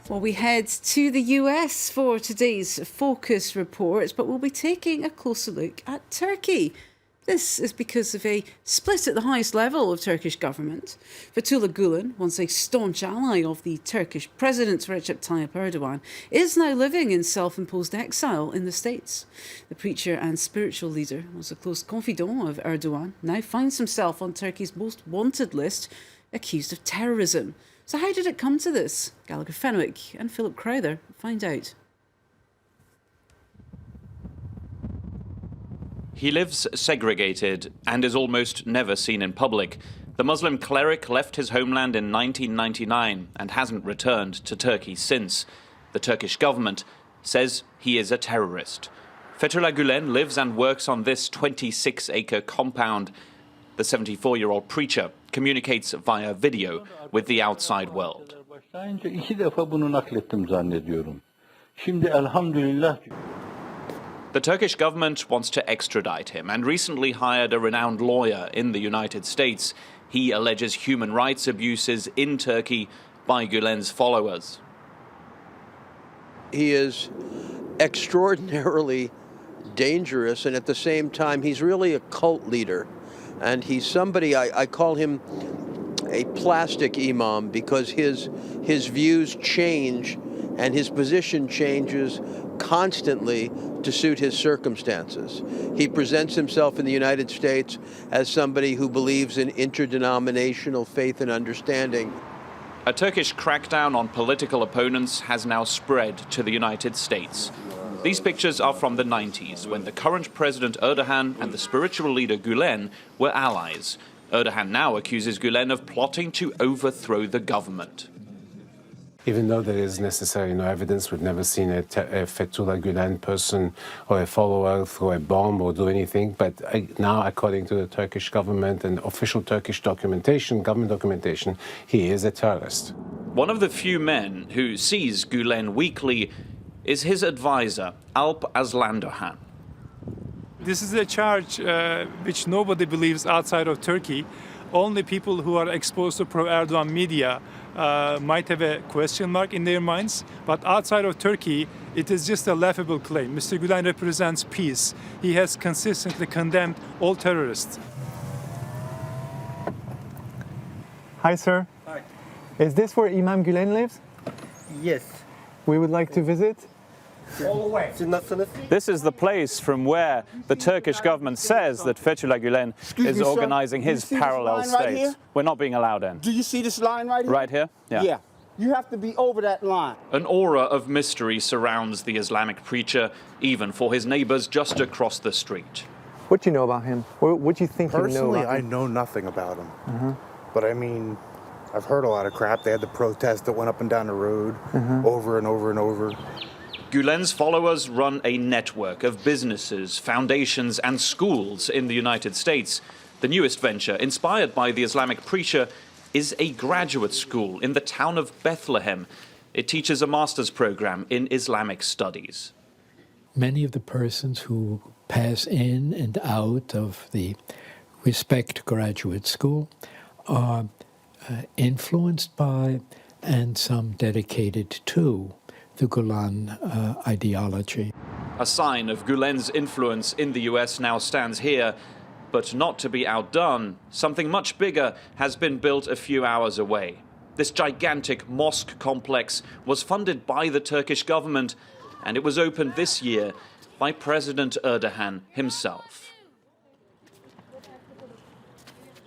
Well, we head to the US for today's Focus report, but we'll be taking a closer look at Turkey. This is because of a split at the highest level of Turkish government. Fethullah Gulen, once a staunch ally of the Turkish President Recep Tayyip Erdogan, is now living in self-imposed exile in the States. The preacher and spiritual leader was a close confidant of Erdogan, now finds himself on Turkey's most wanted list, accused of terrorism. So how did it come to this? Gallagher Fenwick and Philip Crowther find out. He lives segregated and is almost never seen in public. The Muslim cleric left his homeland in 1999 and hasn't returned to Turkey since. The Turkish government says he is a terrorist. Fethullah Gulen lives and works on this 26-acre compound. The 74-year-old preacher communicates via video with the outside world. The Turkish government wants to extradite him and recently hired a renowned lawyer in the United States. He alleges human rights abuses in Turkey by Gulen's followers. He is extraordinarily dangerous, and at the same time, he's really a cult leader. And he's somebody, I call him a plastic imam, because his views change and his position changes constantly to suit his circumstances. He presents himself in the United States as somebody who believes in interdenominational faith and understanding. A Turkish crackdown on political opponents has now spread to the United States. These pictures are from the 90s, when the current President Erdogan and the spiritual leader Gulen were allies. Erdogan now accuses Gulen of plotting to overthrow the government. Even though there is necessarily no evidence, we've never seen a Fethullah Gulen person or a follower throw a bomb or do anything. But now, according to the Turkish government and official Turkish documentation, government documentation, he is a terrorist. One of the few men who sees Gulen weekly is his advisor, Alp Aslandohan. This is a charge which nobody believes outside of Turkey. Only people who are exposed to pro-Erdogan media might have a question mark in their minds. But outside of Turkey, it is just a laughable claim. Mr. Gulen represents peace. He has consistently condemned all terrorists. Hi, sir. Hi. Is this where Imam Gulen lives? Yes. We would like to visit. All the way. This is the place from where the Turkish government says that Fethullah Gulen is organizing his parallel state. We're not being allowed in. Do you see this line right here? Right here? Yeah. Yeah. You have to be over that line. An aura of mystery surrounds the Islamic preacher, even for his neighbors just across the street. What do you know about him? What do you think you know Personally, about him? I know nothing about him. But I mean, I've heard a lot of crap. They had the protest that went up and down the road over and over and over. Gulen's followers run a network of businesses, foundations and schools in the United States. The newest venture, inspired by the Islamic preacher, is a graduate school in the town of Bethlehem. It teaches a master's program in Islamic studies. Many of the persons who pass in and out of the Respect graduate school are influenced by and some dedicated to the Gulen ideology. A sign of Gulen's influence in the US now stands here, but not to be outdone, something much bigger has been built a few hours away. This gigantic mosque complex was funded by the Turkish government, and it was opened this year by President Erdogan himself.